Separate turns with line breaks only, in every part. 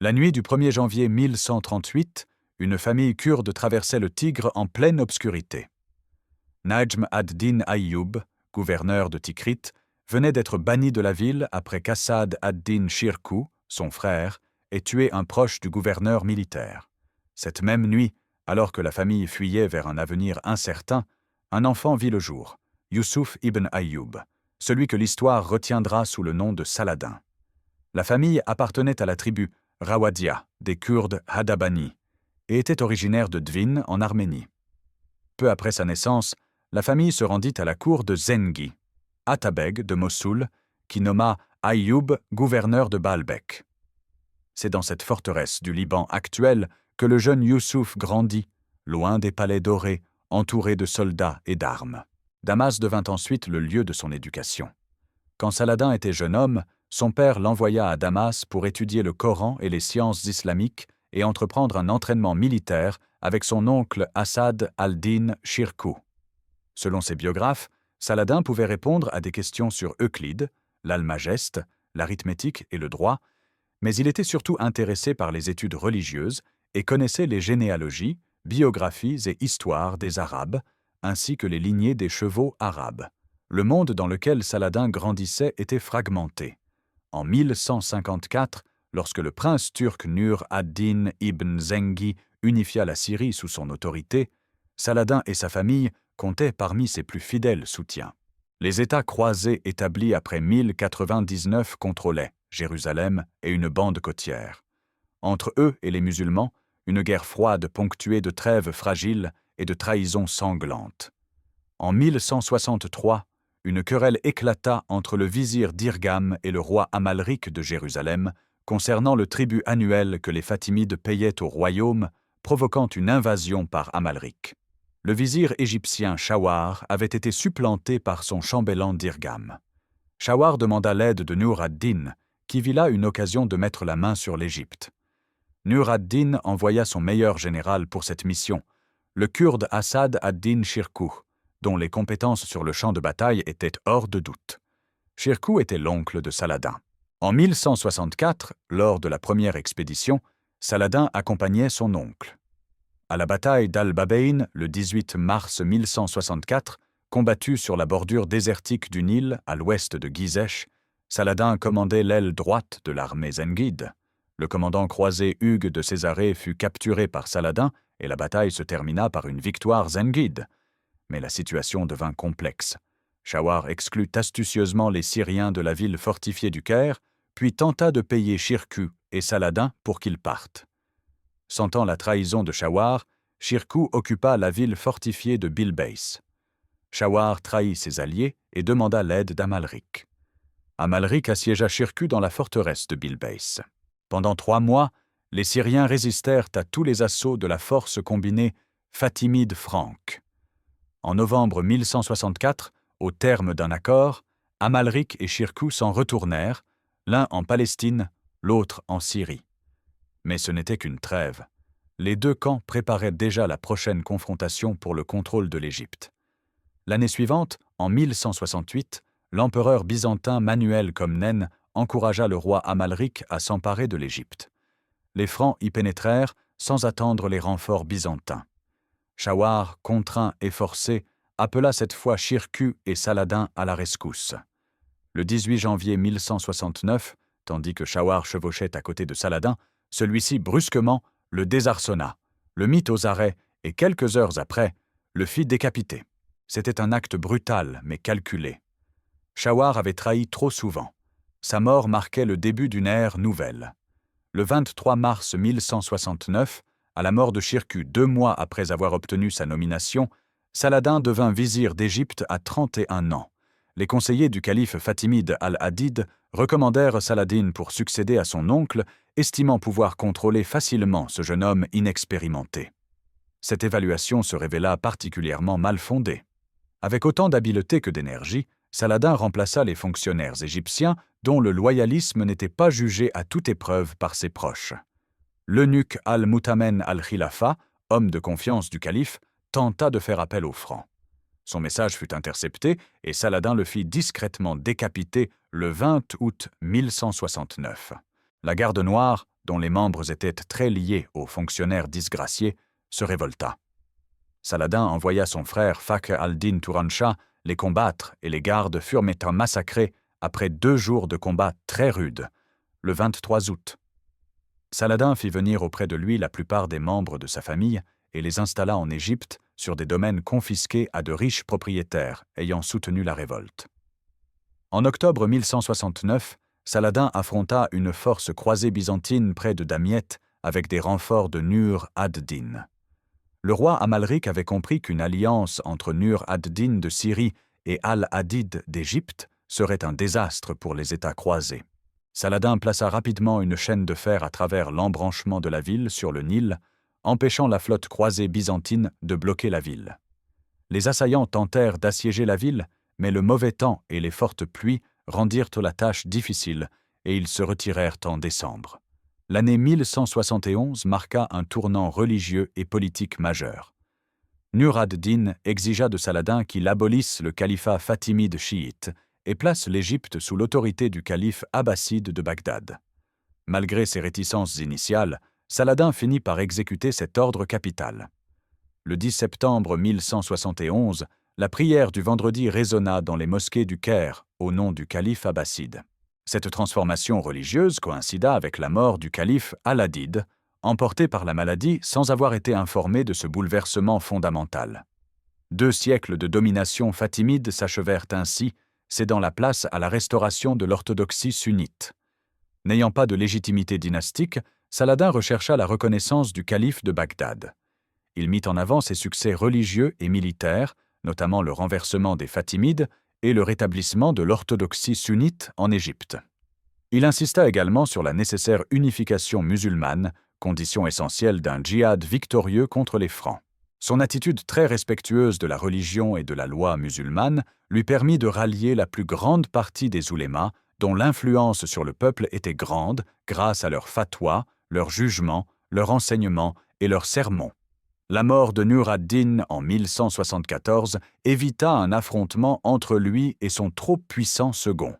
La nuit du 1er janvier 1138, une famille kurde traversait le Tigre en pleine obscurité. Najm ad-Din Ayyub, gouverneur de Tikrit, venait d'être banni de la ville après qu'Assad ad-Din Shirkuh, son frère, ait tué un proche du gouverneur militaire. Cette même nuit, alors que la famille fuyait vers un avenir incertain, un enfant vit le jour, Yusuf ibn Ayyub, celui que l'histoire retiendra sous le nom de Saladin. La famille appartenait à la tribu Rawadia des Kurdes Hadabani et était originaire de Dvin en Arménie. Peu après sa naissance, la famille se rendit à la cour de Zengi, Atabeg de Mossoul, qui nomma Ayyub gouverneur de Baalbek. C'est dans cette forteresse du Liban actuel que le jeune Youssouf grandit, loin des palais dorés, entouré de soldats et d'armes. Damas devint ensuite le lieu de son éducation. Quand Saladin était jeune homme, son père l'envoya à Damas pour étudier le Coran et les sciences islamiques et entreprendre un entraînement militaire avec son oncle Assad al-Din Shirkuh. Selon ses biographes, Saladin pouvait répondre à des questions sur Euclide, l'Almageste, l'arithmétique et le droit, mais il était surtout intéressé par les études religieuses et connaissait les généalogies, biographies et histoires des Arabes, ainsi que les lignées des chevaux arabes. Le monde dans lequel Saladin grandissait était fragmenté. En 1154, lorsque le prince turc Nur ad-Din ibn Zengi unifia la Syrie sous son autorité, Saladin et sa famille comptaient parmi ses plus fidèles soutiens. Les États croisés établis après 1099 contrôlaient Jérusalem et une bande côtière. Entre eux et les musulmans, une guerre froide ponctuée de trêves fragiles et de trahisons sanglantes. En 1163, une querelle éclata entre le vizir d'Irgam et le roi Amalric de Jérusalem concernant le tribut annuel que les Fatimides payaient au royaume, provoquant une invasion par Amalric. Le vizir égyptien Shawar avait été supplanté par son chambellan d'Irgam. Shawar demanda l'aide de Nur ad-Din, qui vit là une occasion de mettre la main sur l'Égypte. Nur ad-Din envoya son meilleur général pour cette mission, le Kurde Assad ad-Din Shirkuh, dont les compétences sur le champ de bataille étaient hors de doute. Shirkuh était l'oncle de Saladin. En 1164, lors de la première expédition, Saladin accompagnait son oncle. À la bataille d'Al-Babein, le 18 mars 1164, combattue sur la bordure désertique du Nil, à l'ouest de Gizeh, Saladin commandait l'aile droite de l'armée zengide. Le commandant croisé Hugues de Césarée fut capturé par Saladin et la bataille se termina par une victoire zengide. Mais la situation devint complexe. Shawar exclut astucieusement les Syriens de la ville fortifiée du Caire, puis tenta de payer Shirkuh et Saladin pour qu'ils partent. Sentant la trahison de Shawar, Shirkuh occupa la ville fortifiée de Bilbeis. Shawar trahit ses alliés et demanda l'aide d'Amalric. Amalric assiégea Shirkuh dans la forteresse de Bilbeis. Pendant 3 mois, les Syriens résistèrent à tous les assauts de la force combinée fatimide-franque. En novembre 1164, au terme d'un accord, Amalric et Shirkuh s'en retournèrent, l'un en Palestine, l'autre en Syrie. Mais ce n'était qu'une trêve. Les 2 camps préparaient déjà la prochaine confrontation pour le contrôle de l'Égypte. L'année suivante, en 1168, l'empereur byzantin Manuel Comnène encouragea le roi Amalric à s'emparer de l'Égypte. Les Francs y pénétrèrent sans attendre les renforts byzantins. Shawar, contraint et forcé, appela cette fois Shirkuh et Saladin à la rescousse. Le 18 janvier 1169, tandis que Shawar chevauchait à côté de Saladin, celui-ci brusquement le désarçonna, le mit aux arrêts et quelques heures après, le fit décapiter. C'était un acte brutal mais calculé. Shawar avait trahi trop souvent. Sa mort marquait le début d'une ère nouvelle. Le 23 mars 1169, à la mort de Shirkuh 2 mois après avoir obtenu sa nomination, Saladin devint vizir d'Égypte à 31 ans. Les conseillers du calife fatimide al-Hadid recommandèrent Saladin pour succéder à son oncle, estimant pouvoir contrôler facilement ce jeune homme inexpérimenté. Cette évaluation se révéla particulièrement mal fondée. Avec autant d'habileté que d'énergie, Saladin remplaça les fonctionnaires égyptiens dont le loyalisme n'était pas jugé à toute épreuve par ses proches. L'eunuque al-Mutamen al-Khilafa, homme de confiance du calife, tenta de faire appel aux Francs. Son message fut intercepté et Saladin le fit discrètement décapiter le 20 août 1169. La Garde noire, dont les membres étaient très liés aux fonctionnaires disgraciés, se révolta. Saladin envoya son frère Fakhr al-Din Turanshah les combattre et les gardes furent massacrés après 2 jours de combats très rudes, le 23 août. Saladin fit venir auprès de lui la plupart des membres de sa famille et les installa en Égypte sur des domaines confisqués à de riches propriétaires ayant soutenu la révolte. En octobre 1169, Saladin affronta une force croisée byzantine près de Damiette avec des renforts de Nur ad-Din. Le roi Amalric avait compris qu'une alliance entre Nur ad-Din de Syrie et al-Adid d'Égypte serait un désastre pour les États croisés. Saladin plaça rapidement une chaîne de fer à travers l'embranchement de la ville sur le Nil, empêchant la flotte croisée byzantine de bloquer la ville. Les assaillants tentèrent d'assiéger la ville, mais le mauvais temps et les fortes pluies rendirent la tâche difficile et ils se retirèrent en décembre. L'année 1171 marqua un tournant religieux et politique majeur. Nur ad-Din exigea de Saladin qu'il abolisse le califat fatimide chiite et place l'Égypte sous l'autorité du calife abbasside de Bagdad. Malgré ses réticences initiales, Saladin finit par exécuter cet ordre capital. Le 10 septembre 1171, la prière du vendredi résonna dans les mosquées du Caire au nom du calife abbasside. Cette transformation religieuse coïncida avec la mort du calife al-Adid, emporté par la maladie sans avoir été informé de ce bouleversement fondamental. 2 siècles de domination fatimide s'achevèrent ainsi, cédant la place à la restauration de l'orthodoxie sunnite. N'ayant pas de légitimité dynastique, Saladin rechercha la reconnaissance du calife de Bagdad. Il mit en avant ses succès religieux et militaires, notamment le renversement des Fatimides et le rétablissement de l'orthodoxie sunnite en Égypte. Il insista également sur la nécessaire unification musulmane, condition essentielle d'un djihad victorieux contre les Francs. Son attitude très respectueuse de la religion et de la loi musulmane lui permit de rallier la plus grande partie des oulémas, dont l'influence sur le peuple était grande grâce à leurs fatwas, leurs jugements, leurs enseignements et leurs sermons. La mort de Nur ad-Din en 1174 évita un affrontement entre lui et son trop puissant second.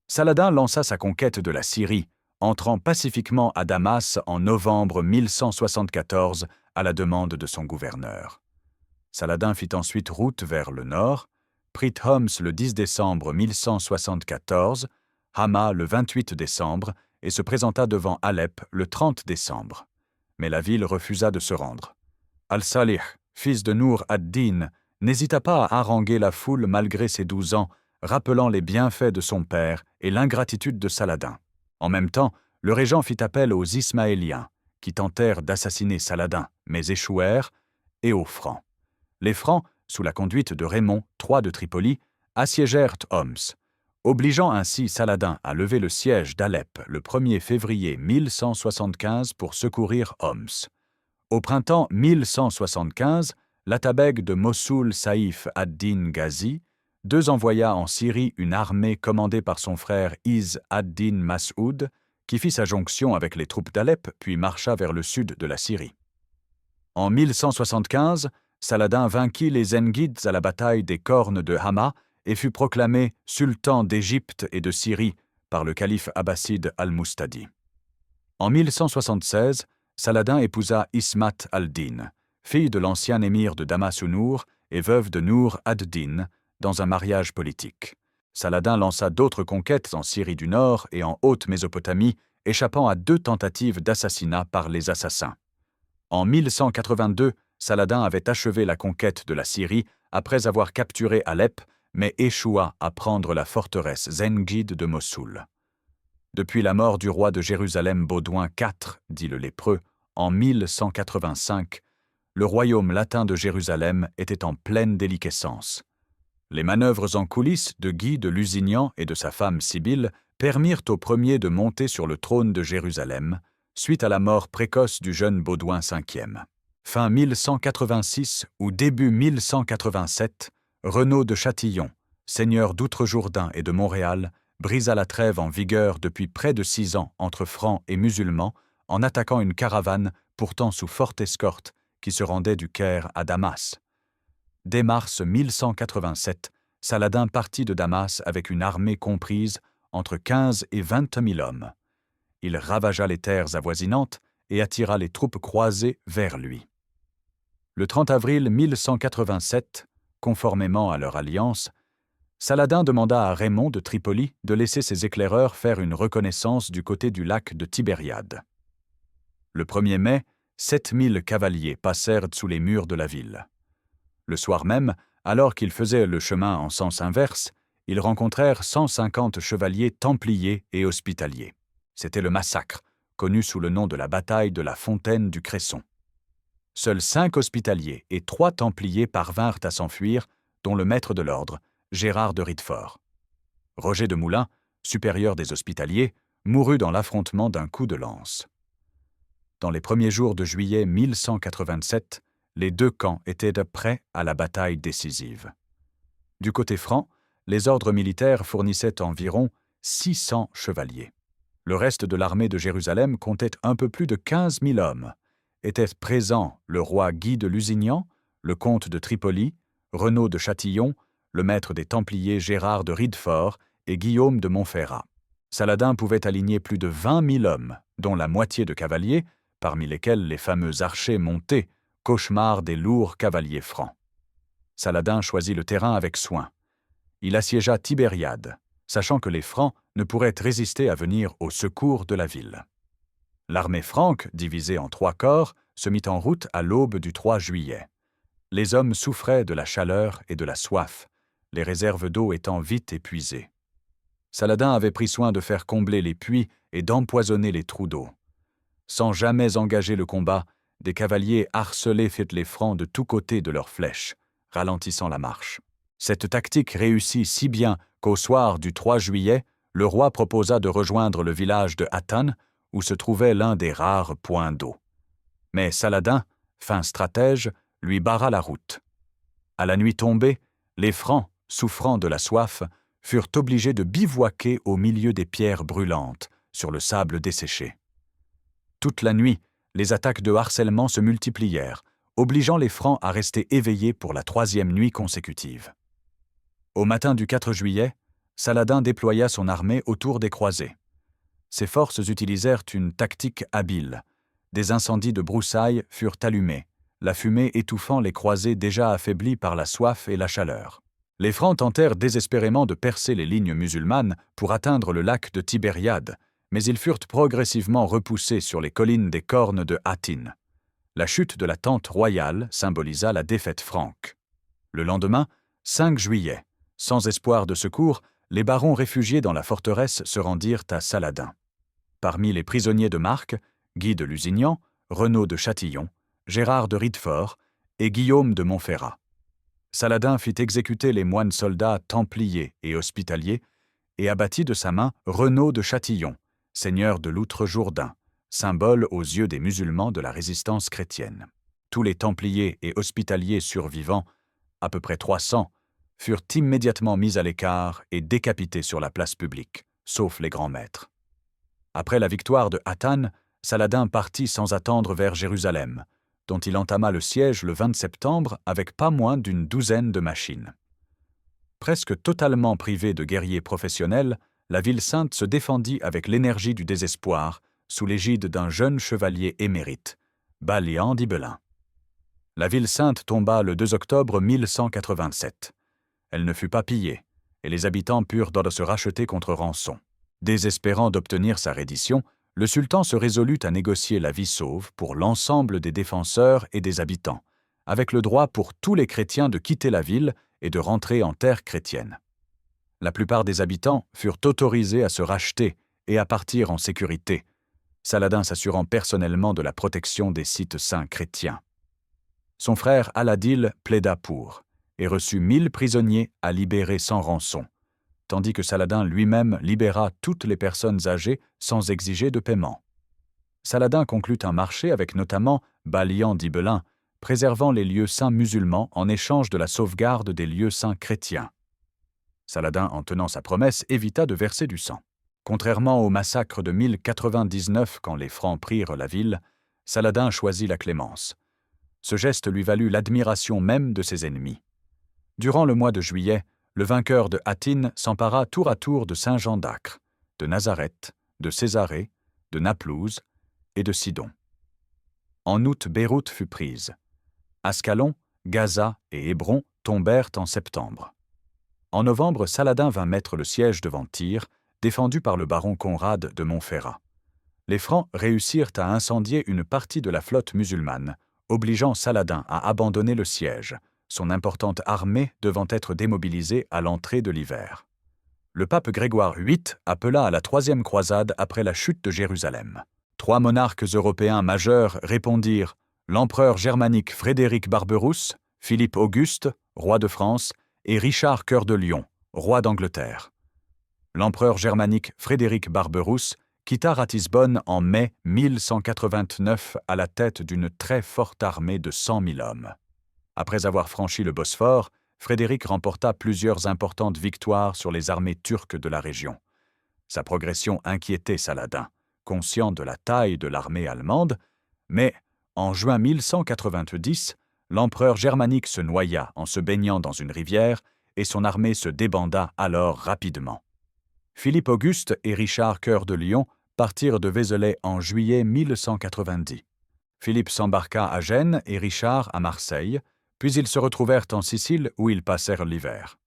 Saladin lança sa conquête de la Syrie, entrant pacifiquement à Damas en novembre 1174 à la demande de son gouverneur. Saladin fit ensuite route vers le nord, prit Homs le 10 décembre 1174, Hama le 28 décembre et se présenta devant Alep le 30 décembre. Mais la ville refusa de se rendre. Al-Salih, fils de Nur ad-Din, n'hésita pas à haranguer la foule malgré ses 12 ans, rappelant les bienfaits de son père et l'ingratitude de Saladin. En même temps, le régent fit appel aux Ismaéliens, qui tentèrent d'assassiner Saladin, mais échouèrent, et aux Francs. Les Francs, sous la conduite de Raymond, III de Tripoli, assiégèrent Homs, obligeant ainsi Saladin à lever le siège d'Alep le 1er février 1175 pour secourir Homs. Au printemps 1175, l'atabeg de Mossoul Saïf ad-Din Ghazi envoya en Syrie une armée commandée par son frère Izz ad-Din Mas'oud, qui fit sa jonction avec les troupes d'Alep puis marcha vers le sud de la Syrie. En 1175, Saladin vainquit les Zengides à la bataille des Cornes de Hama et fut proclamé sultan d'Égypte et de Syrie par le calife abbasside al-Mustadi. En 1176, Saladin épousa Ismat al-Din, fille de l'ancien émir de Damas-Nour et veuve de Nur ad-Din, dans un mariage politique. Saladin lança d'autres conquêtes en Syrie du Nord et en Haute-Mésopotamie, échappant à 2 tentatives d'assassinat par les assassins. En 1182, Saladin avait achevé la conquête de la Syrie après avoir capturé Alep, mais échoua à prendre la forteresse Zengide de Mossoul. Depuis la mort du roi de Jérusalem Baudouin IV, dit le lépreux, en 1185, le royaume latin de Jérusalem était en pleine déliquescence. Les manœuvres en coulisses de Guy de Lusignan et de sa femme Sibylle permirent au premier de monter sur le trône de Jérusalem, suite à la mort précoce du jeune Baudouin V. Fin 1186 ou début 1187, Renaud de Châtillon, seigneur d'Outre-Jourdain et de Montréal, brisa la trêve en vigueur depuis près de 6 ans entre Francs et musulmans en attaquant une caravane pourtant sous forte escorte qui se rendait du Caire à Damas. Dès mars 1187, Saladin partit de Damas avec une armée comprise entre 15 et 20 000 hommes. il ravagea les terres avoisinantes et attira les troupes croisées vers lui. Le 30 avril 1187, conformément à leur alliance, Saladin demanda à Raymond de Tripoli de laisser ses éclaireurs faire une reconnaissance du côté du lac de Tibériade. Le 1er mai, 7000 cavaliers passèrent sous les murs de la ville. Le soir même, alors qu'ils faisaient le chemin en sens inverse, ils rencontrèrent 150 chevaliers templiers et hospitaliers. C'était le massacre, connu sous le nom de la bataille de la Fontaine du Cresson. Seuls 5 hospitaliers et 3 templiers parvinrent à s'enfuir, dont le maître de l'ordre, Gérard de Ritefort. Roger de Moulins, supérieur des hospitaliers, mourut dans l'affrontement d'un coup de lance. Dans les premiers jours de juillet 1187, les 2 camps étaient prêts à la bataille décisive. Du côté franc, les ordres militaires fournissaient environ 600 chevaliers. Le reste de l'armée de Jérusalem comptait un peu plus de 15 000 hommes. Étaient présents le roi Guy de Lusignan, le comte de Tripoli, Renaud de Châtillon, le maître des Templiers Gérard de Ridefort et Guillaume de Montferrat. Saladin pouvait aligner plus de 20 000 hommes, dont la moitié de cavaliers, parmi lesquels les fameux archers montés, cauchemar des lourds cavaliers francs. Saladin choisit le terrain avec soin. Il assiégea Tibériade, sachant que les Francs ne pourraient résister à venir au secours de la ville. L'armée franque, divisée en 3 corps, se mit en route à l'aube du 3 juillet. Les hommes souffraient de la chaleur et de la soif, les réserves d'eau étant vite épuisées. Saladin avait pris soin de faire combler les puits et d'empoisonner les trous d'eau. Sans jamais engager le combat, des cavaliers harcelaient les Francs de tous côtés de leurs flèches, ralentissant la marche. Cette tactique réussit si bien qu'au soir du 3 juillet, le roi proposa de rejoindre le village de Hattan, où se trouvait l'un des rares points d'eau. Mais Saladin, fin stratège, lui barra la route. À la nuit tombée, les Francs, souffrant de la soif, furent obligés de bivouaquer au milieu des pierres brûlantes, sur le sable desséché. Toute la nuit, les attaques de harcèlement se multiplièrent, obligeant les Francs à rester éveillés pour la 3e nuit consécutive. Au matin du 4 juillet, Saladin déploya son armée autour des croisées. Ses forces utilisèrent une tactique habile. Des incendies de broussailles furent allumés, la fumée étouffant les croisés déjà affaiblis par la soif et la chaleur. Les Francs tentèrent désespérément de percer les lignes musulmanes pour atteindre le lac de Tibériade, mais ils furent progressivement repoussés sur les collines des Cornes de Hattin. La chute de la tente royale symbolisa la défaite franque. Le lendemain, 5 juillet, sans espoir de secours, les barons réfugiés dans la forteresse se rendirent à Saladin. Parmi les prisonniers de marque, Guy de Lusignan, Renaud de Châtillon, Gérard de Ridefort et Guillaume de Montferrat. Saladin fit exécuter les moines soldats templiers et hospitaliers et abattit de sa main Renaud de Châtillon, seigneur de l'Outre-Jourdain, symbole aux yeux des musulmans de la résistance chrétienne. Tous les templiers et hospitaliers survivants, à peu près 300, furent immédiatement mis à l'écart et décapités sur la place publique, sauf les grands maîtres. Après la victoire de Hattan, Saladin partit sans attendre vers Jérusalem, dont il entama le siège le 20 septembre avec pas moins d'une douzaine de machines. Presque totalement privée de guerriers professionnels, la ville sainte se défendit avec l'énergie du désespoir, sous l'égide d'un jeune chevalier émérite, Balian d'Ibelin. La ville sainte tomba le 2 octobre 1187. Elle ne fut pas pillée, et les habitants purent se racheter contre rançon. Désespérant d'obtenir sa reddition, le sultan se résolut à négocier la vie sauve pour l'ensemble des défenseurs et des habitants, avec le droit pour tous les chrétiens de quitter la ville et de rentrer en terre chrétienne. La plupart des habitants furent autorisés à se racheter et à partir en sécurité, Saladin s'assurant personnellement de la protection des sites saints chrétiens. Son frère Aladil plaida pour et reçut 1000 prisonniers à libérer sans rançon, tandis que Saladin lui-même libéra toutes les personnes âgées sans exiger de paiement. Saladin conclut un marché avec notamment Balian d'Ibelin, préservant les lieux saints musulmans en échange de la sauvegarde des lieux saints chrétiens. Saladin, en tenant sa promesse, évita de verser du sang. Contrairement au massacre de 1099 quand les Francs prirent la ville, Saladin choisit la clémence. Ce geste lui valut l'admiration même de ses ennemis. Durant le mois de juillet, le vainqueur de Hattin s'empara tour à tour de Saint-Jean d'Acre, de Nazareth, de Césarée, de Naplouse et de Sidon. En août, Beyrouth fut prise. Ascalon, Gaza et Hébron tombèrent en septembre. En novembre, Saladin vint mettre le siège devant Tyr, défendu par le baron Conrad de Montferrat. Les Francs réussirent à incendier une partie de la flotte musulmane, obligeant Saladin à abandonner le siège, son importante armée devant être démobilisée à l'entrée de l'hiver. Le pape Grégoire VIII appela à la troisième croisade après la chute de Jérusalem. 3 monarques européens majeurs répondirent: l'empereur germanique Frédéric Barberousse, Philippe Auguste, roi de France, et Richard Cœur de Lion, roi d'Angleterre. L'empereur germanique Frédéric Barberousse quitta Ratisbonne en mai 1189 à la tête d'une très forte armée de 100 000 hommes. Après avoir franchi le Bosphore, Frédéric remporta plusieurs importantes victoires sur les armées turques de la région. Sa progression inquiétait Saladin, conscient de la taille de l'armée allemande, mais en juin 1190, l'empereur germanique se noya en se baignant dans une rivière et son armée se débanda alors rapidement. Philippe Auguste et Richard Cœur de Lion partirent de Vézelay en juillet 1190. Philippe s'embarqua à Gênes et Richard à Marseille, puis ils se retrouvèrent en Sicile où ils passèrent l'hiver.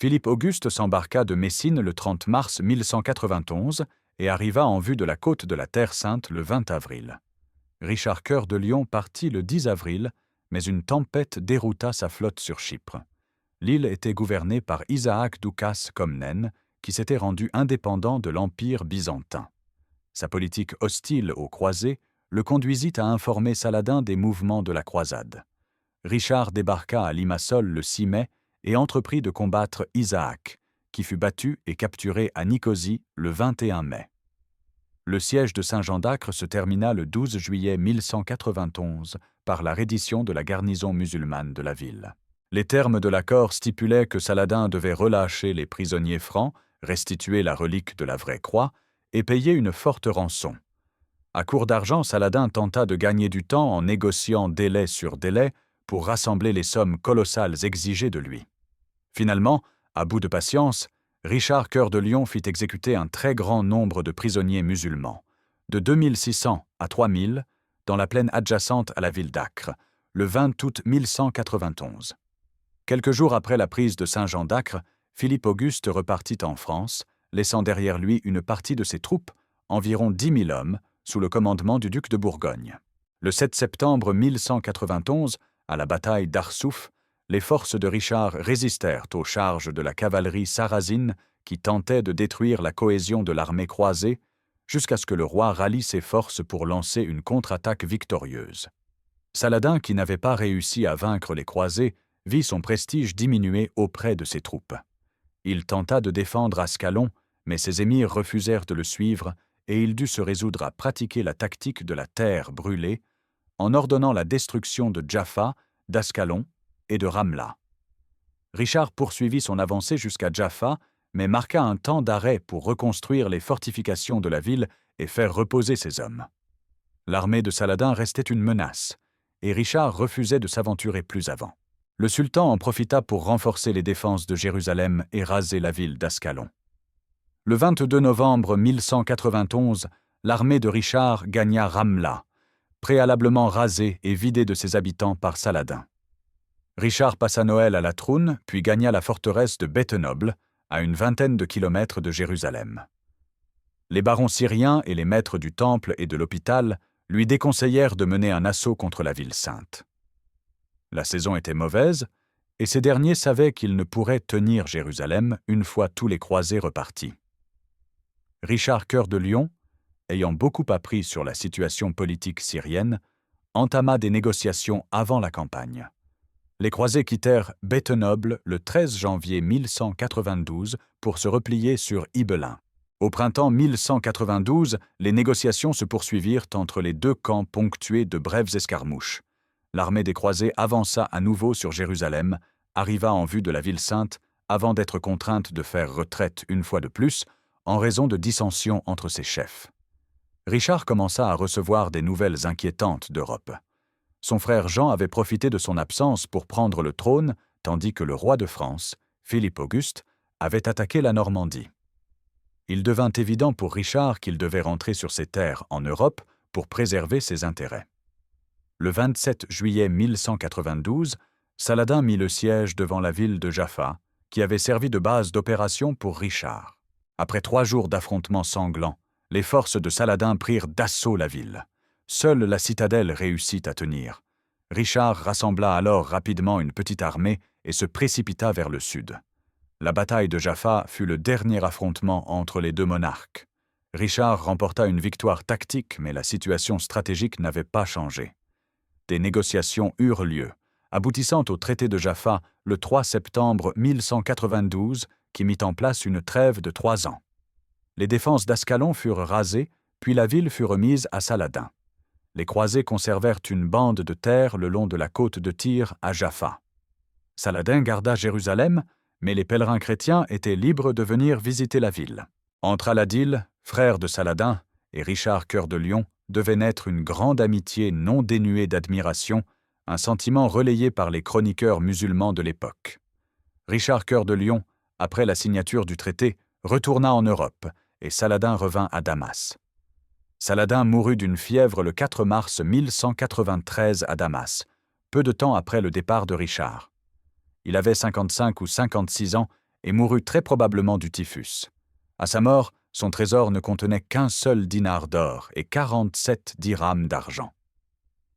Philippe Auguste s'embarqua de Messine le 30 mars 1191 et arriva en vue de la côte de la Terre Sainte le 20 avril. Richard Cœur de Lion partit le 10 avril, mais une tempête dérouta sa flotte sur Chypre. L'île était gouvernée par Isaac Doukas Comnène, qui s'était rendu indépendant de l'Empire byzantin. Sa politique hostile aux croisés le conduisit à informer Saladin des mouvements de la croisade. Richard débarqua à Limassol le 6 mai et entreprit de combattre Isaac, qui fut battu et capturé à Nicosie le 21 mai. Le siège de Saint-Jean d'Acre se termina le 12 juillet 1191 par la reddition de la garnison musulmane de la ville. Les termes de l'accord stipulaient que Saladin devait relâcher les prisonniers francs, restituer la relique de la vraie croix et payer une forte rançon. À court d'argent, Saladin tenta de gagner du temps en négociant délai sur délai pour rassembler les sommes colossales exigées de lui. Finalement, à bout de patience, Richard Cœur de Lion fit exécuter un très grand nombre de prisonniers musulmans, de 2600 à 3000, dans la plaine adjacente à la ville d'Acre, le 20 août 1191. Quelques jours après la prise de Saint-Jean d'Acre, Philippe Auguste repartit en France, laissant derrière lui une partie de ses troupes, environ 10 000 hommes, sous le commandement du duc de Bourgogne. Le 7 septembre 1191, à la bataille d'Arsouf, les forces de Richard résistèrent aux charges de la cavalerie sarrasine qui tentait de détruire la cohésion de l'armée croisée, jusqu'à ce que le roi rallie ses forces pour lancer une contre-attaque victorieuse. Saladin, qui n'avait pas réussi à vaincre les croisés, vit son prestige diminuer auprès de ses troupes. Il tenta de défendre Ascalon, mais ses émirs refusèrent de le suivre et il dut se résoudre à pratiquer la tactique de la terre brûlée en ordonnant la destruction de Jaffa, d'Ascalon et de Ramla. Richard poursuivit son avancée jusqu'à Jaffa, mais marqua un temps d'arrêt pour reconstruire les fortifications de la ville et faire reposer ses hommes. L'armée de Saladin restait une menace, et Richard refusait de s'aventurer plus avant. Le sultan en profita pour renforcer les défenses de Jérusalem et raser la ville d'Ascalon. Le 22 novembre 1191, l'armée de Richard gagna Ramla, préalablement rasée et vidée de ses habitants par Saladin. Richard passa Noël à la Troune, puis gagna la forteresse de Béthenoble, à une vingtaine de kilomètres de Jérusalem. Les barons syriens et les maîtres du temple et de l'hôpital lui déconseillèrent de mener un assaut contre la ville sainte. La saison était mauvaise, et ces derniers savaient qu'ils ne pourraient tenir Jérusalem une fois tous les croisés repartis. Richard Cœur de Lion, ayant beaucoup appris sur la situation politique syrienne, entama des négociations avant la campagne. Les croisés quittèrent Béthenoble le 13 janvier 1192 pour se replier sur Ibelin. Au printemps 1192, les négociations se poursuivirent entre les deux camps ponctués de brèves escarmouches. L'armée des croisés avança à nouveau sur Jérusalem, arriva en vue de la ville sainte avant d'être contrainte de faire retraite une fois de plus en raison de dissensions entre ses chefs. Richard commença à recevoir des nouvelles inquiétantes d'Europe. Son frère Jean avait profité de son absence pour prendre le trône, tandis que le roi de France, Philippe Auguste, avait attaqué la Normandie. il devint évident pour Richard qu'il devait rentrer sur ses terres en Europe pour préserver ses intérêts. Le 27 juillet 1192, Saladin mit le siège devant la ville de Jaffa, qui avait servi de base d'opération pour Richard. Après 3 jours d'affrontements sanglants, les forces de Saladin prirent d'assaut la ville. Seule la citadelle réussit à tenir. Richard rassembla alors rapidement une petite armée et se précipita vers le sud. La bataille de Jaffa fut le dernier affrontement entre les deux monarques. Richard remporta une victoire tactique, mais la situation stratégique n'avait pas changé. Des négociations eurent lieu, aboutissant au traité de Jaffa le 3 septembre 1192, qui mit en place une trêve de 3 ans. Les défenses d'Ascalon furent rasées, puis la ville fut remise à Saladin. Les croisés conservèrent une bande de terre le long de la côte de Tyr à Jaffa. Saladin garda Jérusalem, mais les pèlerins chrétiens étaient libres de venir visiter la ville. Entre Aladil, frère de Saladin, et Richard Cœur de Lion devait naître une grande amitié non dénuée d'admiration, un sentiment relayé par les chroniqueurs musulmans de l'époque. Richard Cœur de Lion, après la signature du traité, retourna en Europe, et Saladin revint à Damas. Saladin mourut d'une fièvre le 4 mars 1193 à Damas, peu de temps après le départ de Richard. Il avait 55 ou 56 ans et mourut très probablement du typhus. À sa mort, son trésor ne contenait qu'un seul dinar d'or et 47 dirhams d'argent.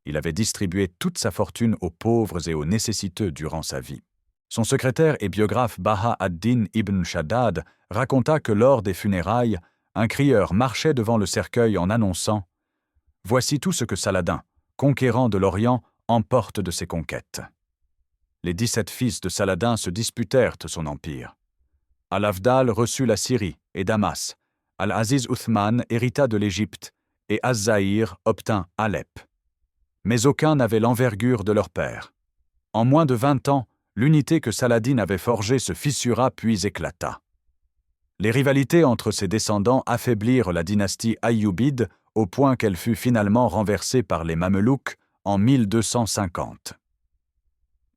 Il avait distribué toute sa fortune aux pauvres et aux nécessiteux durant sa vie. Son secrétaire et biographe Baha ad-Din ibn Shaddad raconta que lors des funérailles, un crieur marchait devant le cercueil en annonçant « Voici tout ce que Saladin, conquérant de l'Orient, emporte de ses conquêtes. » Les 17 fils de Saladin se disputèrent son empire. Al-Afdal reçut la Syrie et Damas, Al-Aziz Uthman hérita de l'Égypte et Az-Zahir obtint Alep. Mais aucun n'avait l'envergure de leur père. En moins de 20 ans, l'unité que Saladin avait forgée se fissura puis éclata. Les rivalités entre ses descendants affaiblirent la dynastie aïoubide au point qu'elle fut finalement renversée par les Mamelouks en 1250.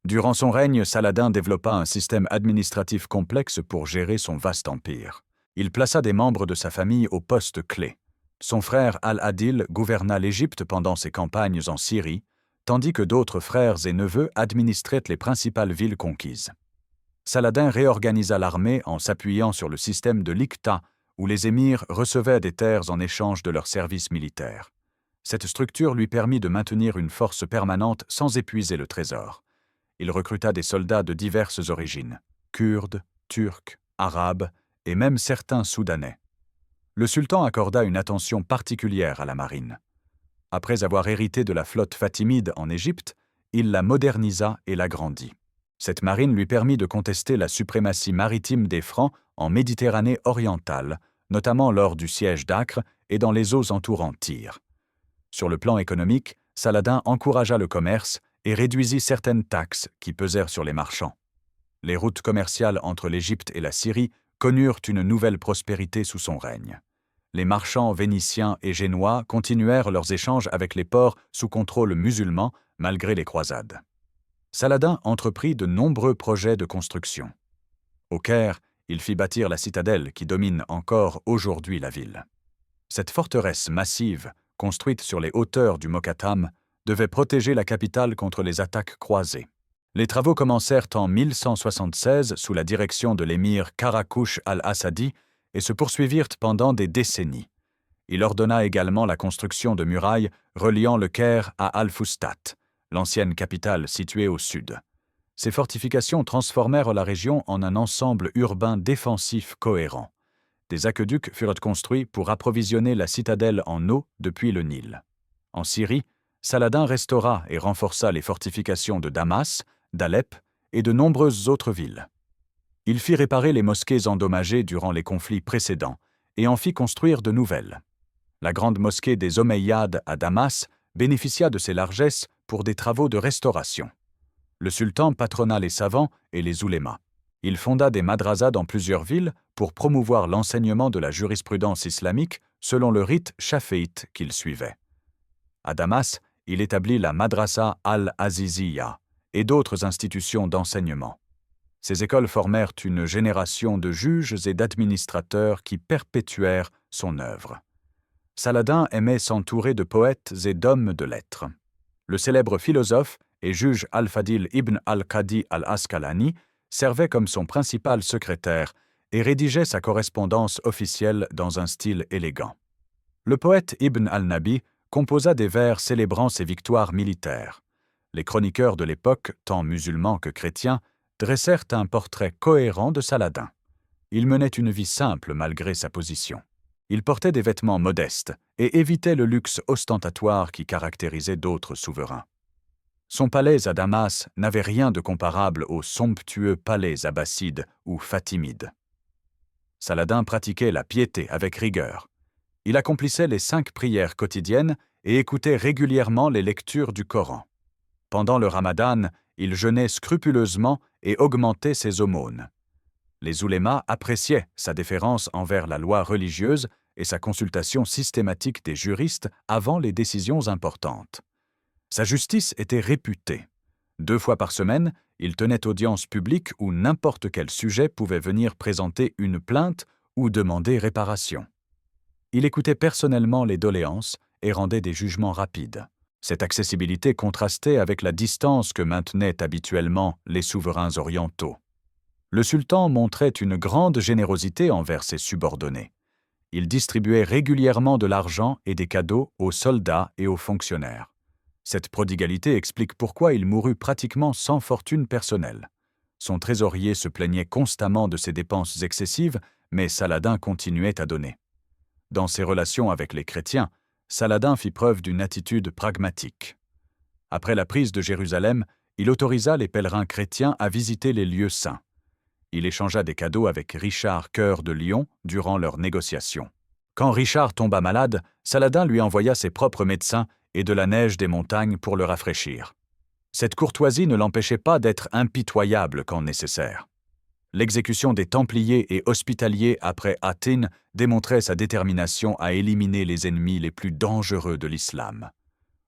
Durant son règne, Saladin développa un système administratif complexe pour gérer son vaste empire. Il plaça des membres de sa famille aux postes clés. Son frère Al-Adil gouverna l'Égypte pendant ses campagnes en Syrie, tandis que d'autres frères et neveux administraient les principales villes conquises. Saladin réorganisa l'armée en s'appuyant sur le système de l'Iqta, où les émirs recevaient des terres en échange de leur service militaire. Cette structure lui permit de maintenir une force permanente sans épuiser le trésor. Il recruta des soldats de diverses origines, kurdes, turcs, arabes et même certains soudanais. Le sultan accorda une attention particulière à la marine. Après avoir hérité de la flotte fatimide en Égypte, il la modernisa et l'agrandit. Cette marine lui permit de contester la suprématie maritime des Francs en Méditerranée orientale, notamment lors du siège d'Acre et dans les eaux entourant Tyr. Sur le plan économique, Saladin encouragea le commerce et réduisit certaines taxes qui pesèrent sur les marchands. Les routes commerciales entre l'Égypte et la Syrie connurent une nouvelle prospérité sous son règne. Les marchands vénitiens et génois continuèrent leurs échanges avec les ports sous contrôle musulman malgré les croisades. Saladin entreprit de nombreux projets de construction. Au Caire, il fit bâtir la citadelle qui domine encore aujourd'hui la ville. Cette forteresse massive, construite sur les hauteurs du Mokattam, devait protéger la capitale contre les attaques croisées. Les travaux commencèrent en 1176 sous la direction de l'émir Karakouch al-Assadi et se poursuivirent pendant des décennies. Il ordonna également la construction de murailles reliant le Caire à Al-Fustat, l'ancienne capitale située au sud. Ces fortifications transformèrent la région en un ensemble urbain défensif cohérent. Des aqueducs furent construits pour approvisionner la citadelle en eau depuis le Nil. En Syrie, Saladin restaura et renforça les fortifications de Damas, d'Alep et de nombreuses autres villes. Il fit réparer les mosquées endommagées durant les conflits précédents et en fit construire de nouvelles. La grande mosquée des Omeyyades à Damas bénéficia de ces largesses pour des travaux de restauration. Le sultan patronna les savants et les oulémas. Il fonda des madrasas dans plusieurs villes pour promouvoir l'enseignement de la jurisprudence islamique selon le rite chaféite qu'il suivait. À Damas, il établit la Madrasa al-Aziziyya et d'autres institutions d'enseignement. Ces écoles formèrent une génération de juges et d'administrateurs qui perpétuèrent son œuvre. Saladin aimait s'entourer de poètes et d'hommes de lettres. Le célèbre philosophe et juge Al-Fadil ibn al-Qadi al-Asqalani servait comme son principal secrétaire et rédigeait sa correspondance officielle dans un style élégant. Le poète Ibn al-Nabi composa des vers célébrant ses victoires militaires. Les chroniqueurs de l'époque, tant musulmans que chrétiens, dressèrent un portrait cohérent de Saladin. Il menait une vie simple malgré sa position. Il portait des vêtements modestes et évitait le luxe ostentatoire qui caractérisait d'autres souverains. Son palais à Damas n'avait rien de comparable aux somptueux palais abbassides ou fatimides. Saladin pratiquait la piété avec rigueur. Il accomplissait les 5 prières quotidiennes et écoutait régulièrement les lectures du Coran. Pendant le Ramadan, il jeûnait scrupuleusement et augmentait ses aumônes. Les oulémas appréciaient sa déférence envers la loi religieuse et sa consultation systématique des juristes avant les décisions importantes. Sa justice était réputée. 2 fois par semaine, il tenait audience publique où n'importe quel sujet pouvait venir présenter une plainte ou demander réparation. Il écoutait personnellement les doléances et rendait des jugements rapides. Cette accessibilité contrastait avec la distance que maintenaient habituellement les souverains orientaux. Le sultan montrait une grande générosité envers ses subordonnés. Il distribuait régulièrement de l'argent et des cadeaux aux soldats et aux fonctionnaires. Cette prodigalité explique pourquoi il mourut pratiquement sans fortune personnelle. Son trésorier se plaignait constamment de ses dépenses excessives, mais Saladin continuait à donner. Dans ses relations avec les chrétiens, Saladin fit preuve d'une attitude pragmatique. Après la prise de Jérusalem, il autorisa les pèlerins chrétiens à visiter les lieux saints. Il échangea des cadeaux avec Richard Cœur de Lion durant leurs négociations. Quand Richard tomba malade, Saladin lui envoya ses propres médecins et de la neige des montagnes pour le rafraîchir. Cette courtoisie ne l'empêchait pas d'être impitoyable quand nécessaire. L'exécution des Templiers et Hospitaliers après Hattin démontrait sa détermination à éliminer les ennemis les plus dangereux de l'islam.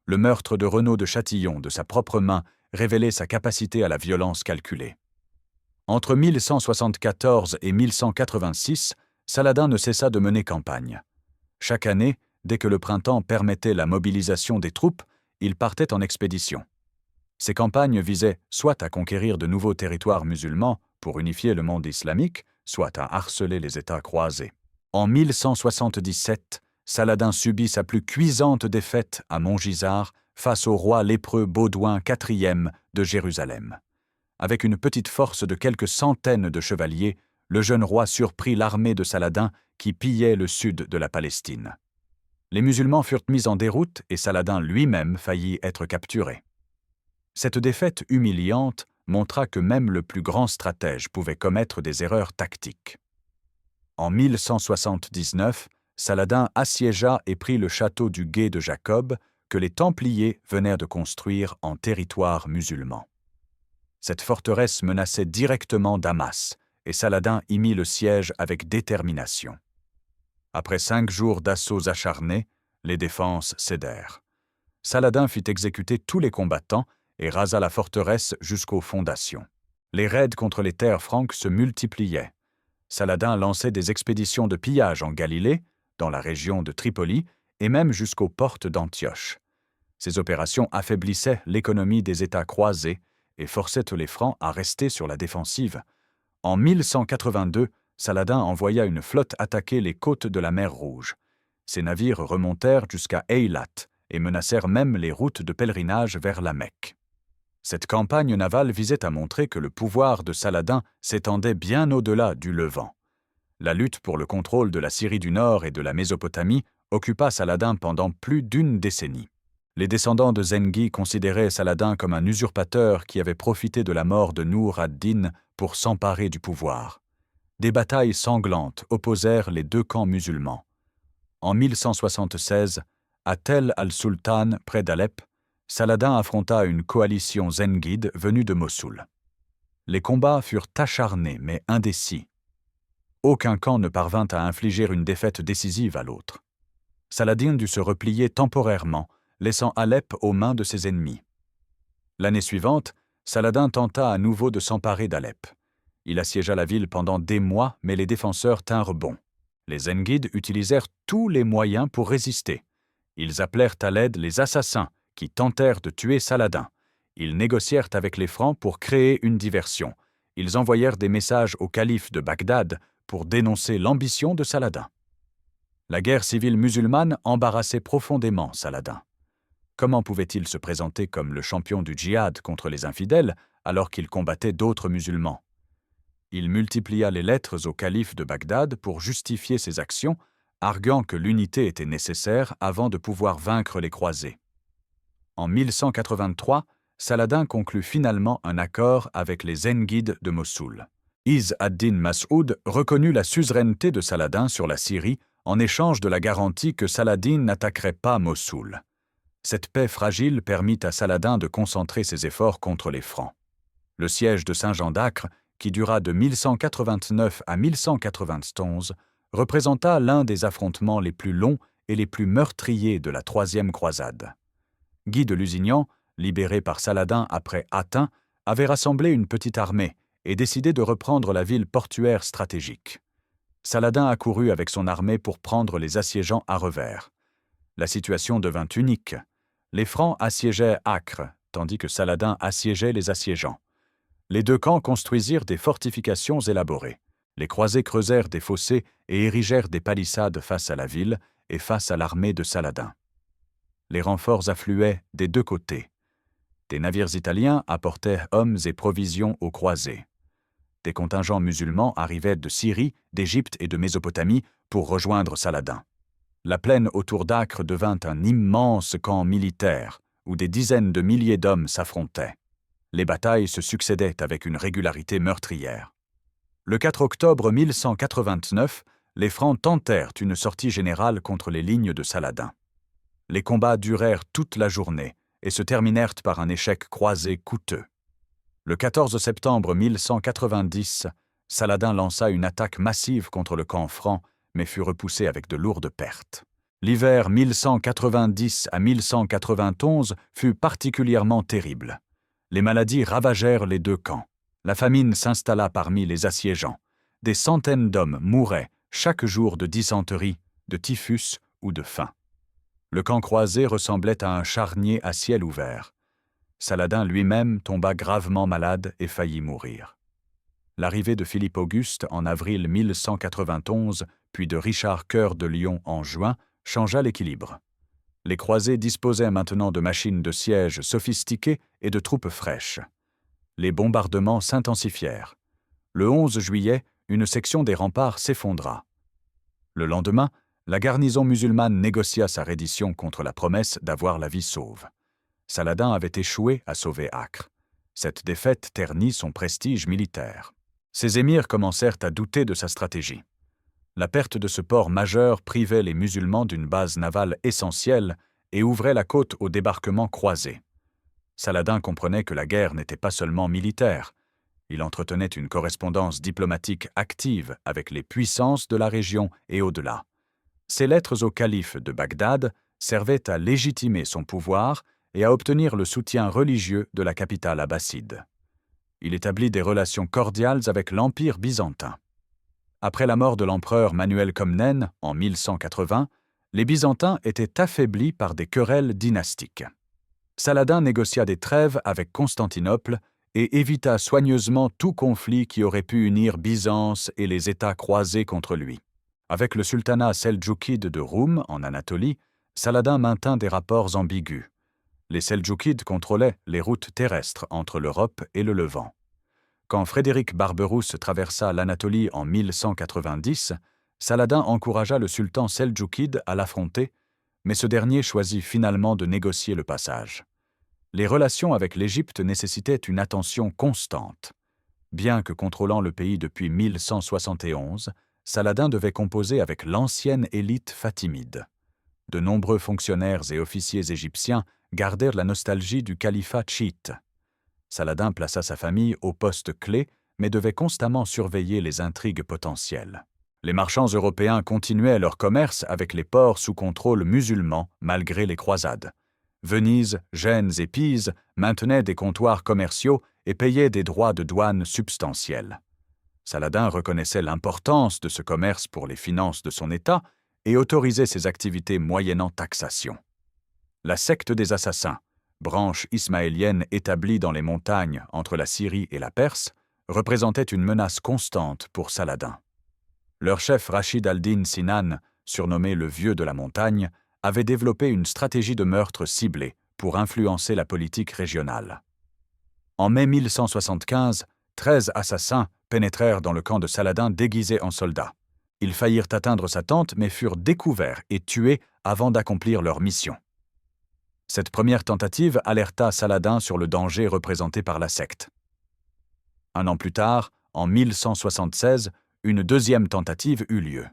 Le meurtre de Renaud de Châtillon de sa propre main révélait sa capacité à la violence calculée. Entre 1174 et 1186, Saladin ne cessa de mener campagne. Chaque année, dès que le printemps permettait la mobilisation des troupes, il partait en expédition. Ces campagnes visaient soit à conquérir de nouveaux territoires musulmans pour unifier le monde islamique, soit à harceler les États croisés. En 1177, Saladin subit sa plus cuisante défaite à Montgisard face au roi lépreux Baudouin IV de Jérusalem. Avec une petite force de quelques centaines de chevaliers, le jeune roi surprit l'armée de Saladin qui pillait le sud de la Palestine. Les musulmans furent mis en déroute et Saladin lui-même faillit être capturé. Cette défaite humiliante montra que même le plus grand stratège pouvait commettre des erreurs tactiques. En 1179, Saladin assiégea et prit le château du Gué de Jacob que les Templiers venèrent de construire en territoire musulman. Cette forteresse menaçait directement Damas, et Saladin y mit le siège avec détermination. Après 5 jours d'assauts acharnés, les défenses cédèrent. Saladin fit exécuter tous les combattants et rasa la forteresse jusqu'aux fondations. Les raids contre les terres franques se multipliaient. Saladin lançait des expéditions de pillage en Galilée, dans la région de Tripoli, et même jusqu'aux portes d'Antioche. Ces opérations affaiblissaient l'économie des États croisés et forçaient les Francs à rester sur la défensive. En 1182, Saladin envoya une flotte attaquer les côtes de la mer Rouge. Ces navires remontèrent jusqu'à Eilat et menacèrent même les routes de pèlerinage vers la Mecque. Cette campagne navale visait à montrer que le pouvoir de Saladin s'étendait bien au-delà du Levant. La lutte pour le contrôle de la Syrie du Nord et de la Mésopotamie occupa Saladin pendant plus d'1 décennie. Les descendants de Zengi considéraient Saladin comme un usurpateur qui avait profité de la mort de Nour ad-Din pour s'emparer du pouvoir. Des batailles sanglantes opposèrent les 2 camps musulmans. En 1176, à Tel al-Sultan, près d'Alep, Saladin affronta une coalition zengide venue de Mossoul. Les combats furent acharnés mais indécis. Aucun camp ne parvint à infliger une défaite décisive à l'autre. Saladin dut se replier temporairement, laissant Alep aux mains de ses ennemis. L'année suivante, Saladin tenta à nouveau de s'emparer d'Alep. Il assiégea la ville pendant des mois, mais les défenseurs tinrent bon. Les Zengides utilisèrent tous les moyens pour résister. Ils appelèrent à l'aide les assassins, qui tentèrent de tuer Saladin. Ils négocièrent avec les Francs pour créer une diversion. Ils envoyèrent des messages au calife de Bagdad pour dénoncer l'ambition de Saladin. La guerre civile musulmane embarrassait profondément Saladin. Comment pouvait-il se présenter comme le champion du djihad contre les infidèles alors qu'il combattait d'autres musulmans? Il multiplia les lettres au calife de Bagdad pour justifier ses actions, arguant que l'unité était nécessaire avant de pouvoir vaincre les croisés. En 1183, Saladin conclut finalement un accord avec les Zengides de Mossoul. Izz ad-Din Mas'ud reconnut la suzeraineté de Saladin sur la Syrie en échange de la garantie que Saladin n'attaquerait pas Mossoul. Cette paix fragile permit à Saladin de concentrer ses efforts contre les Francs. Le siège de Saint-Jean d'Acre, qui dura de 1189 à 1191, représenta l'un des affrontements les plus longs et les plus meurtriers de la Troisième Croisade. Guy de Lusignan, libéré par Saladin après Hattin, avait rassemblé une petite armée et décidé de reprendre la ville portuaire stratégique. Saladin accourut avec son armée pour prendre les assiégeants à revers. La situation devint unique. Les Francs assiégeaient Acre, tandis que Saladin assiégeait les assiégeants. Les deux camps construisirent des fortifications élaborées. Les croisés creusèrent des fossés et érigèrent des palissades face à la ville et face à l'armée de Saladin. Les renforts affluaient des deux côtés. Des navires italiens apportaient hommes et provisions aux croisés. Des contingents musulmans arrivaient de Syrie, d'Égypte et de Mésopotamie pour rejoindre Saladin. La plaine autour d'Acre devint un immense camp militaire où des dizaines de milliers d'hommes s'affrontaient. Les batailles se succédaient avec une régularité meurtrière. Le 4 octobre 1189, les Francs tentèrent une sortie générale contre les lignes de Saladin. Les combats durèrent toute la journée et se terminèrent par un échec croisé coûteux. Le 14 septembre 1190, Saladin lança une attaque massive contre le camp franc, mais fut repoussé avec de lourdes pertes. L'hiver 1190 à 1191 fut particulièrement terrible. Les maladies ravagèrent les deux camps. La famine s'installa parmi les assiégeants. Des centaines d'hommes mouraient chaque jour de dysenterie, de typhus ou de faim. Le camp croisé ressemblait à un charnier à ciel ouvert. Saladin lui-même tomba gravement malade et faillit mourir. L'arrivée de Philippe Auguste en avril 1191, puis de Richard Cœur de Lion en juin, changea l'équilibre. Les croisés disposaient maintenant de machines de siège sophistiquées et de troupes fraîches. Les bombardements s'intensifièrent. Le 11 juillet, une section des remparts s'effondra. Le lendemain, la garnison musulmane négocia sa reddition contre la promesse d'avoir la vie sauve. Saladin avait échoué à sauver Acre. Cette défaite ternit son prestige militaire. Ses émirs commencèrent à douter de sa stratégie. La perte de ce port majeur privait les musulmans d'une base navale essentielle et ouvrait la côte au débarquement croisé. Saladin comprenait que la guerre n'était pas seulement militaire. Il entretenait une correspondance diplomatique active avec les puissances de la région et au-delà. Ses lettres au calife de Bagdad servaient à légitimer son pouvoir et à obtenir le soutien religieux de la capitale abbasside. Il établit des relations cordiales avec l'Empire byzantin. Après la mort de l'empereur Manuel Comnène en 1180, les Byzantins étaient affaiblis par des querelles dynastiques. Saladin négocia des trêves avec Constantinople et évita soigneusement tout conflit qui aurait pu unir Byzance et les États croisés contre lui. Avec le sultanat seldjoukide de Roum en Anatolie, Saladin maintint des rapports ambigus. Les Seldjoukides contrôlaient les routes terrestres entre l'Europe et le Levant. Quand Frédéric Barberousse traversa l'Anatolie en 1190, Saladin encouragea le sultan seldjoukide à l'affronter, mais ce dernier choisit finalement de négocier le passage. Les relations avec l'Égypte nécessitaient une attention constante. Bien que contrôlant le pays depuis 1171, Saladin devait composer avec l'ancienne élite fatimide. De nombreux fonctionnaires et officiers égyptiens gardèrent la nostalgie du califat chiite. Saladin plaça sa famille au poste clé, mais devait constamment surveiller les intrigues potentielles. Les marchands européens continuaient leur commerce avec les ports sous contrôle musulman malgré les croisades. Venise, Gênes et Pise maintenaient des comptoirs commerciaux et payaient des droits de douane substantiels. Saladin reconnaissait l'importance de ce commerce pour les finances de son État et autorisait ses activités moyennant taxation. La secte des assassins, branche ismaélienne établie dans les montagnes entre la Syrie et la Perse, représentait une menace constante pour Saladin. Leur chef Rachid al-Din Sinan, surnommé le Vieux de la Montagne, avait développé une stratégie de meurtre ciblée pour influencer la politique régionale. En mai 1175, 13 assassins pénétrèrent dans le camp de Saladin déguisés en soldats. Ils faillirent atteindre sa tente mais furent découverts et tués avant d'accomplir leur mission. Cette première tentative alerta Saladin sur le danger représenté par la secte. Un an plus tard, en 1176, une deuxième tentative eut lieu.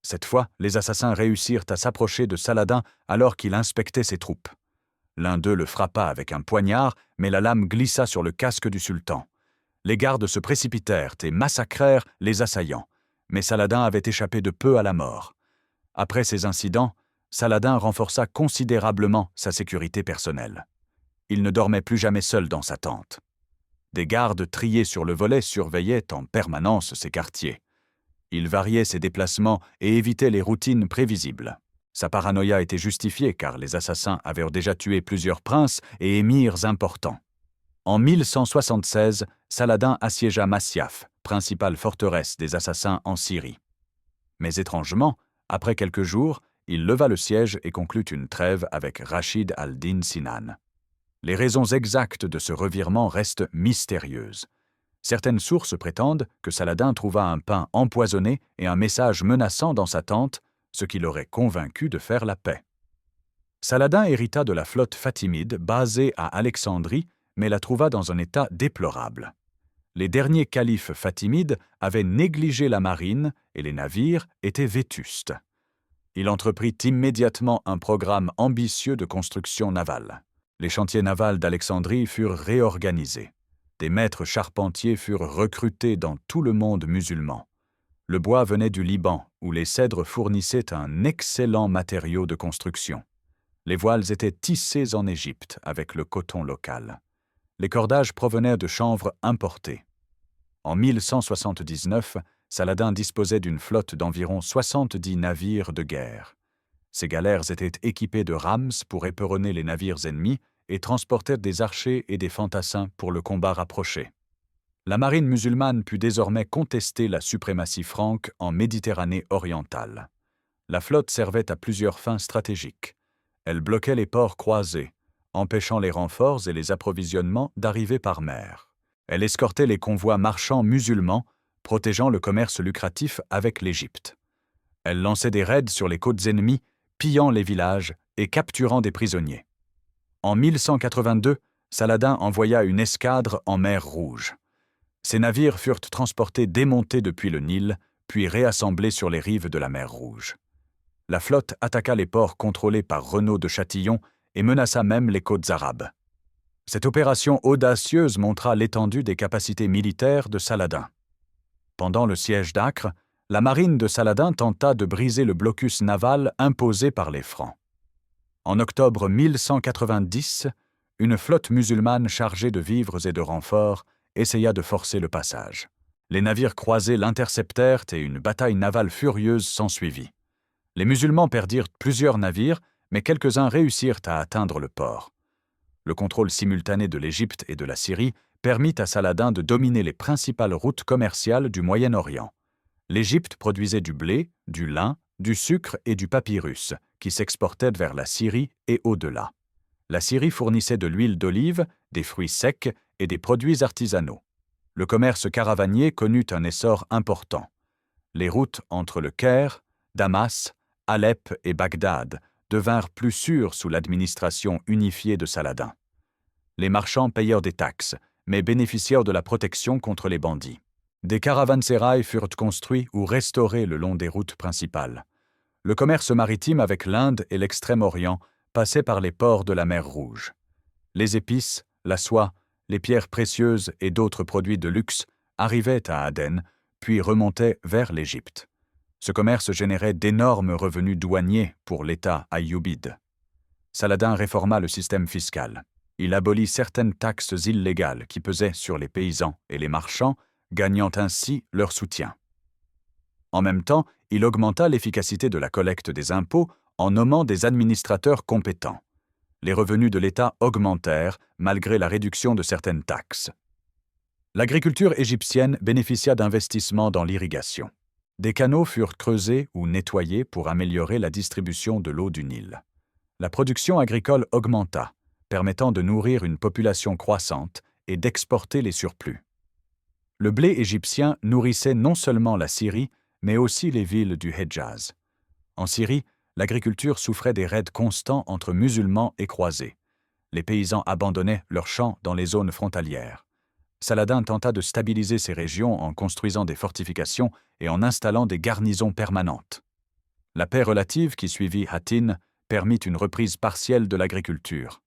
Cette fois, les assassins réussirent à s'approcher de Saladin alors qu'il inspectait ses troupes. L'un d'eux le frappa avec un poignard, mais la lame glissa sur le casque du sultan. Les gardes se précipitèrent et massacrèrent les assaillants, mais Saladin avait échappé de peu à la mort. Après ces incidents, Saladin renforça considérablement sa sécurité personnelle. Il ne dormait plus jamais seul dans sa tente. Des gardes triés sur le volet surveillaient en permanence ses quartiers. Il variait ses déplacements et évitait les routines prévisibles. Sa paranoïa était justifiée car les assassins avaient déjà tué plusieurs princes et émirs importants. En 1176, Saladin assiégea Masyaf, principale forteresse des assassins en Syrie. Mais étrangement, après quelques jours, il leva le siège et conclut une trêve avec Rachid al-Din Sinan. Les raisons exactes de ce revirement restent mystérieuses. Certaines sources prétendent que Saladin trouva un pain empoisonné et un message menaçant dans sa tente, ce qui l'aurait convaincu de faire la paix. Saladin hérita de la flotte fatimide basée à Alexandrie, mais la trouva dans un état déplorable. Les derniers califes fatimides avaient négligé la marine et les navires étaient vétustes. Il entreprit immédiatement un programme ambitieux de construction navale. Les chantiers navals d'Alexandrie furent réorganisés. Des maîtres charpentiers furent recrutés dans tout le monde musulman. Le bois venait du Liban, où les cèdres fournissaient un excellent matériau de construction. Les voiles étaient tissées en Égypte avec le coton local. Les cordages provenaient de chanvre importées. En 1179, Saladin disposait d'une flotte d'environ 70 navires de guerre. Ces galères étaient équipées de rames pour éperonner les navires ennemis et transportaient des archers et des fantassins pour le combat rapproché. La marine musulmane put désormais contester la suprématie franque en Méditerranée orientale. La flotte servait à plusieurs fins stratégiques. Elle bloquait les ports croisés, empêchant les renforts et les approvisionnements d'arriver par mer. Elle escortait les convois marchands musulmans, protégeant le commerce lucratif avec l'Égypte. Elle lançait des raids sur les côtes ennemies, pillant les villages et capturant des prisonniers. En 1182, Saladin envoya une escadre en mer Rouge. Ces navires furent transportés démontés depuis le Nil, puis réassemblés sur les rives de la mer Rouge. La flotte attaqua les ports contrôlés par Renaud de Châtillon et menaça même les côtes arabes. Cette opération audacieuse montra l'étendue des capacités militaires de Saladin. Pendant le siège d'Acre, la marine de Saladin tenta de briser le blocus naval imposé par les Francs. En octobre 1190, une flotte musulmane chargée de vivres et de renforts essaya de forcer le passage. Les navires croisés l'interceptèrent et une bataille navale furieuse s'ensuivit. Les musulmans perdirent plusieurs navires, mais quelques-uns réussirent à atteindre le port. Le contrôle simultané de l'Égypte et de la Syrie permit à Saladin de dominer les principales routes commerciales du Moyen-Orient. L'Égypte produisait du blé, du lin, du sucre et du papyrus, qui s'exportaient vers la Syrie et au-delà. La Syrie fournissait de l'huile d'olive, des fruits secs et des produits artisanaux. Le commerce caravanier connut un essor important. Les routes entre le Caire, Damas, Alep et Bagdad devinrent plus sûres sous l'administration unifiée de Saladin. Les marchands payèrent des taxes, mais bénéficièrent de la protection contre les bandits. Des caravansérails furent construits ou restaurés le long des routes principales. Le commerce maritime avec l'Inde et l'Extrême-Orient passait par les ports de la mer Rouge. Les épices, la soie, les pierres précieuses et d'autres produits de luxe arrivaient à Aden, puis remontaient vers l'Égypte. Ce commerce générait d'énormes revenus douaniers pour l'État ayyubide. Saladin réforma le système fiscal. Il abolit certaines taxes illégales qui pesaient sur les paysans et les marchands, gagnant ainsi leur soutien. En même temps, il augmenta l'efficacité de la collecte des impôts en nommant des administrateurs compétents. Les revenus de l'État augmentèrent malgré la réduction de certaines taxes. L'agriculture égyptienne bénéficia d'investissements dans l'irrigation. Des canaux furent creusés ou nettoyés pour améliorer la distribution de l'eau du Nil. La production agricole augmenta, permettant de nourrir une population croissante et d'exporter les surplus. Le blé égyptien nourrissait non seulement la Syrie, mais aussi les villes du Hedjaz. En Syrie, l'agriculture souffrait des raids constants entre musulmans et croisés. Les paysans abandonnaient leurs champs dans les zones frontalières. Saladin tenta de stabiliser ces régions en construisant des fortifications et en installant des garnisons permanentes. La paix relative qui suivit Hattin permit une reprise partielle de l'agriculture.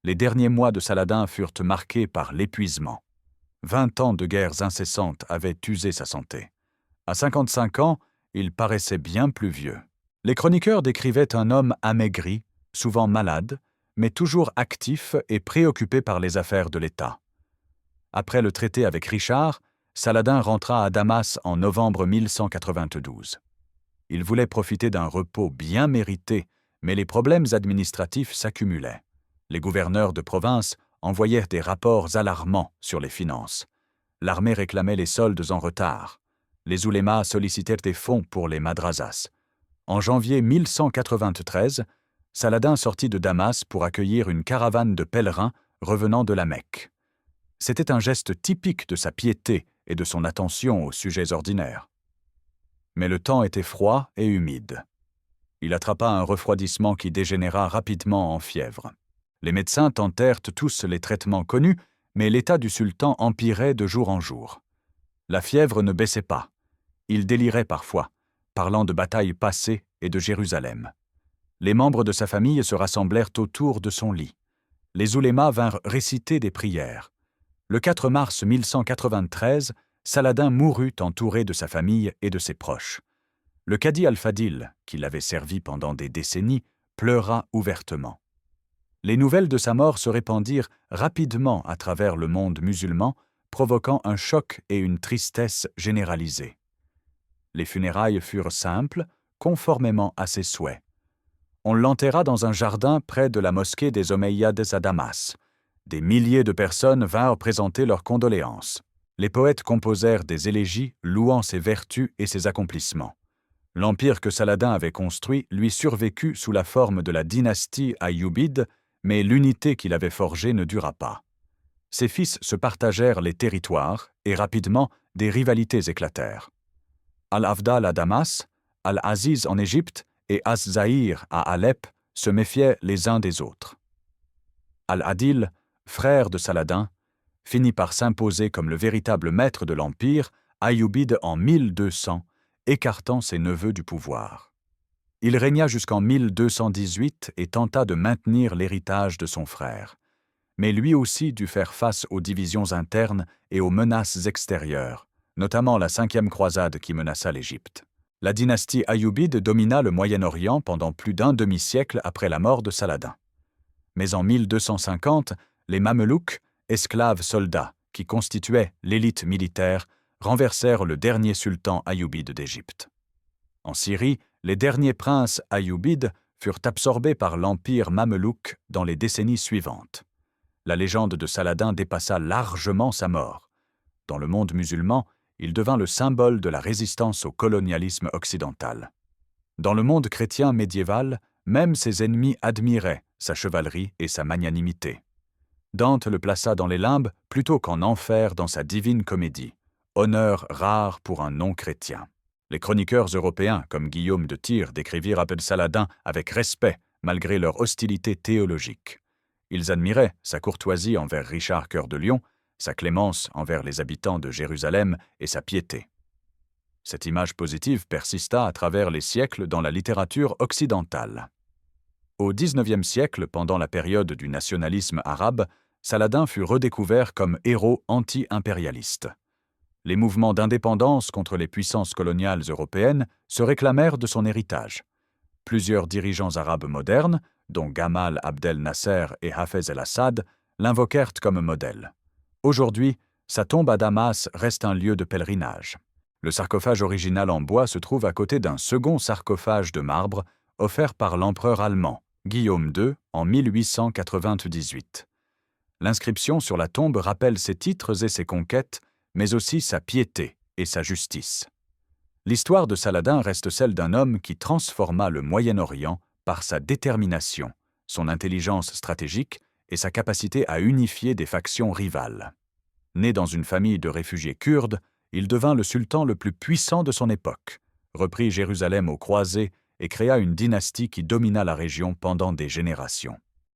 Les derniers mois de Saladin furent marqués par l'épuisement. 20 ans de guerres incessantes avaient usé sa santé. À 55 ans, il paraissait bien plus vieux. Les chroniqueurs décrivaient un homme amaigri, souvent malade, mais toujours actif et préoccupé par les affaires de l'État. Après le traité avec Richard, Saladin rentra à Damas en novembre 1192. Il voulait profiter d'un repos bien mérité, mais les problèmes administratifs s'accumulaient. Les gouverneurs de province envoyèrent des rapports alarmants sur les finances. L'armée réclamait les soldes en retard. Les oulémas sollicitèrent des fonds pour les madrasas. En janvier 1193, Saladin sortit de Damas pour accueillir une caravane de pèlerins revenant de la Mecque. C'était un geste typique de sa piété et de son attention aux sujets ordinaires. Mais le temps était froid et humide. Il attrapa un refroidissement qui dégénéra rapidement en fièvre. Les médecins tentèrent tous les traitements connus, mais l'état du sultan empirait de jour en jour. La fièvre ne baissait pas. Il délirait parfois, parlant de batailles passées et de Jérusalem. Les membres de sa famille se rassemblèrent autour de son lit. Les oulémas vinrent réciter des prières. Le 4 mars 1193, Saladin mourut entouré de sa famille et de ses proches. Le cadi al-Fadil, qui l'avait servi pendant des décennies, pleura ouvertement. Les nouvelles de sa mort se répandirent rapidement à travers le monde musulman, provoquant un choc et une tristesse généralisée. Les funérailles furent simples, conformément à ses souhaits. On l'enterra dans un jardin près de la mosquée des Omeyyades à Damas. Des milliers de personnes vinrent présenter leurs condoléances. Les poètes composèrent des élégies louant ses vertus et ses accomplissements. L'empire que Saladin avait construit lui survécut sous la forme de la dynastie ayyubide, mais l'unité qu'il avait forgée ne dura pas. Ses fils se partagèrent les territoires et rapidement des rivalités éclatèrent. Al-Afdal à Damas, Al-Aziz en Égypte et Az-Zahir à Alep se méfiaient les uns des autres. Al-Adil, frère de Saladin, finit par s'imposer comme le véritable maître de l'empire ayyubide en 1200, écartant ses neveux du pouvoir. Il régna jusqu'en 1218 et tenta de maintenir l'héritage de son frère. Mais lui aussi dut faire face aux divisions internes et aux menaces extérieures, notamment la 5e croisade qui menaça l'Égypte. La dynastie ayyubide domina le Moyen-Orient pendant plus d'un demi-siècle après la mort de Saladin. Mais en 1250, les Mamelouks, esclaves soldats qui constituaient l'élite militaire, renversèrent le dernier sultan ayyubide d'Égypte. En Syrie, les derniers princes ayyubides furent absorbés par l'empire mamelouk dans les décennies suivantes. La légende de Saladin dépassa largement sa mort. Dans le monde musulman, il devint le symbole de la résistance au colonialisme occidental. Dans le monde chrétien médiéval, même ses ennemis admiraient sa chevalerie et sa magnanimité. Dante le plaça dans les limbes plutôt qu'en enfer dans sa divine comédie, honneur rare pour un non-chrétien. Les chroniqueurs européens, comme Guillaume de Tyr, décrivirent Abd Saladin avec respect, malgré leur hostilité théologique. Ils admiraient sa courtoisie envers Richard Cœur de Lion, sa clémence envers les habitants de Jérusalem et sa piété. Cette image positive persista à travers les siècles dans la littérature occidentale. Au XIXe siècle, pendant la période du nationalisme arabe, Saladin fut redécouvert comme héros anti-impérialiste. Les mouvements d'indépendance contre les puissances coloniales européennes se réclamèrent de son héritage. Plusieurs dirigeants arabes modernes, dont Gamal Abdel Nasser et Hafez el-Assad, l'invoquèrent comme modèle. Aujourd'hui, Sa tombe à Damas reste un lieu de pèlerinage. Le sarcophage original en bois se trouve à côté d'un second sarcophage de marbre offert par l'empereur allemand, Guillaume II, en 1898. L'inscription sur la tombe rappelle ses titres et ses conquêtes, mais aussi sa piété et sa justice. L'histoire de Saladin reste celle d'un homme qui transforma le Moyen-Orient par sa détermination, son intelligence stratégique et sa capacité à unifier des factions rivales. Né dans une famille de réfugiés kurdes, il devint le sultan le plus puissant de son époque, reprit Jérusalem aux croisés et créa une dynastie qui domina la région pendant des générations.